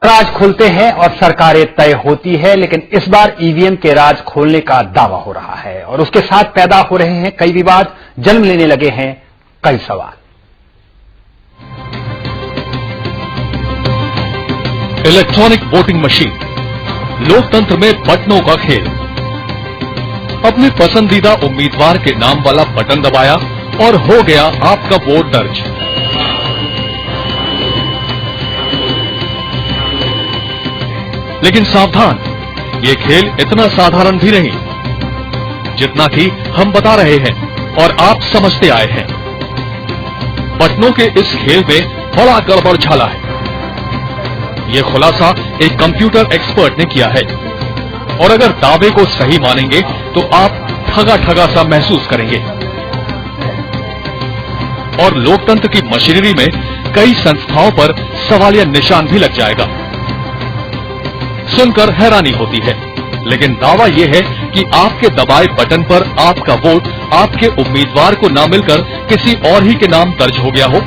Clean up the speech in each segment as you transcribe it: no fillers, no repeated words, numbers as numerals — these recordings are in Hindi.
राज खुलते हैं और सरकारें तय होती है, लेकिन इस बार ईवीएम के राज खोलने का दावा हो रहा है और उसके साथ पैदा हो रहे हैं कई विवाद, जन्म लेने लगे हैं कई सवाल। इलेक्ट्रॉनिक वोटिंग मशीन, लोकतंत्र में बटनों का खेल। अपने पसंदीदा उम्मीदवार के नाम वाला बटन दबाया और हो गया आपका वोट दर्ज। लेकिन सावधान, ये खेल इतना साधारण भी नहीं जितना कि हम बता रहे हैं और आप समझते आए हैं। बटनों के इस खेल में बड़ा गड़बड़ झाला है। ये खुलासा एक कंप्यूटर एक्सपर्ट ने किया है और अगर दावे को सही मानेंगे तो आप ठगा ठगा सा महसूस करेंगे और लोकतंत्र की मशीनरी में कई संस्थाओं पर सवालिया निशान भी लग जाएगा। सुनकर हैरानी होती है, लेकिन दावा यह है कि आपके दबाए बटन पर आपका वोट आपके उम्मीदवार को ना मिलकर किसी और ही के नाम दर्ज हो गया हो।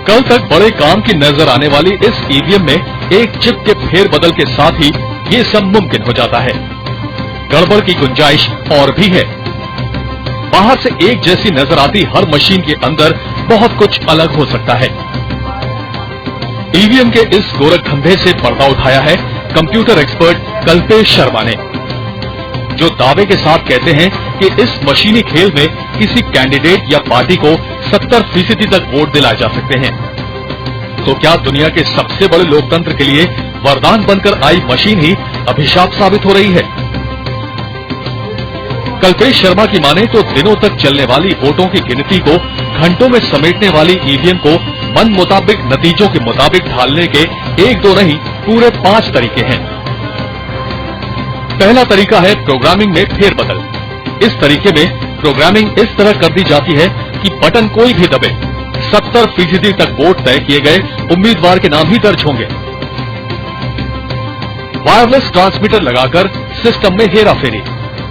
कल तक बड़े काम की नजर आने वाली इस ईवीएम में एक चिप के फेरबदल के साथ ही ये सब मुमकिन हो जाता है। गड़बड़ की गुंजाइश और भी है। बाहर से एक जैसी नजर आती हर मशीन के अंदर बहुत कुछ अलग हो सकता है। ईवीएम के इस गोरखधंधे से पर्दा उठाया है कंप्यूटर एक्सपर्ट कल्पेश शर्मा ने, जो दावे के साथ कहते हैं कि इस मशीनी खेल में किसी कैंडिडेट या पार्टी को 70% तक वोट दिलाए जा सकते हैं। तो क्या दुनिया के सबसे बड़े लोकतंत्र के लिए वरदान बनकर आई मशीन ही अभिशाप साबित हो रही है? कल्पेश शर्मा की माने तो दिनों तक चलने वाली वोटों की गिनती को घंटों में समेटने वाली ईवीएम को मन मुताबिक नतीजों के मुताबिक ढालने के 1-2 नहीं, पूरे 5 तरीके हैं। पहला तरीका है प्रोग्रामिंग में फेरबदल। इस तरीके में प्रोग्रामिंग इस तरह कर दी जाती है कि बटन कोई भी दबे 70% तक वोट तय किए गए उम्मीदवार के नाम ही दर्ज होंगे। वायरलेस ट्रांसमीटर लगाकर सिस्टम में हेराफेरी।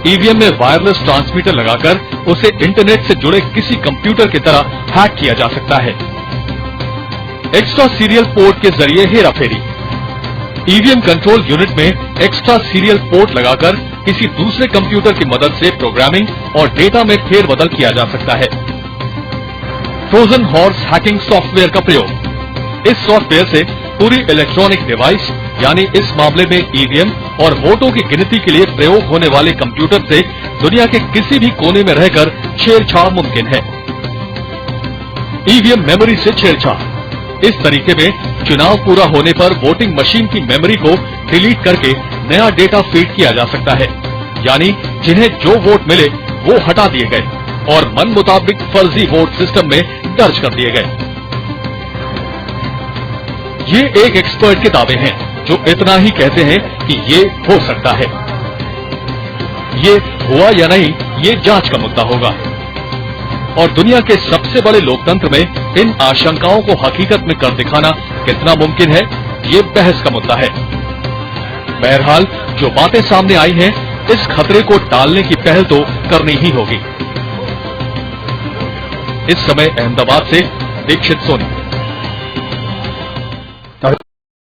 ईवीएम में वायरलेस ट्रांसमीटर लगाकर उसे इंटरनेट से जुड़े किसी कंप्यूटर की तरह हैक किया जा सकता है। एक्स्ट्रा सीरियल पोर्ट के जरिए हेराफेरी। ईवीएम कंट्रोल यूनिट में एक्स्ट्रा सीरियल पोर्ट लगाकर किसी दूसरे कंप्यूटर की मदद से प्रोग्रामिंग और डेटा में फेरबदल किया जा सकता है। ट्रोजन हॉर्स हैकिंग सॉफ्टवेयर का प्रयोग। इस सॉफ्टवेयर से पूरी इलेक्ट्रॉनिक डिवाइस, यानी इस मामले में ईवीएम और वोटों की गिनती के लिए प्रयोग होने वाले कंप्यूटर से दुनिया के किसी भी कोने में रहकर छेड़छाड़ मुमकिन है। ईवीएम मेमोरी से छेड़छाड़। इस तरीके में चुनाव पूरा होने पर वोटिंग मशीन की मेमोरी को डिलीट करके नया डेटा फीड किया जा सकता है, यानी जिन्हें जो वोट मिले वो हटा दिए गए और मन मुताबिक फर्जी वोट सिस्टम में दर्ज कर दिए गए। ये एक एक्सपर्ट के दावे हैं जो इतना ही कहते हैं कि ये हो सकता है। ये हुआ या नहीं, ये जांच का मुद्दा होगा और दुनिया के सबसे बड़े लोकतंत्र में इन आशंकाओं को हकीकत में कर दिखाना कितना मुमकिन है, ये बहस का मुद्दा है। बहरहाल जो बातें सामने आई हैं, इस खतरे को टालने की पहल तो करनी ही होगी। इस समय अहमदाबाद से दीक्षित सोनी।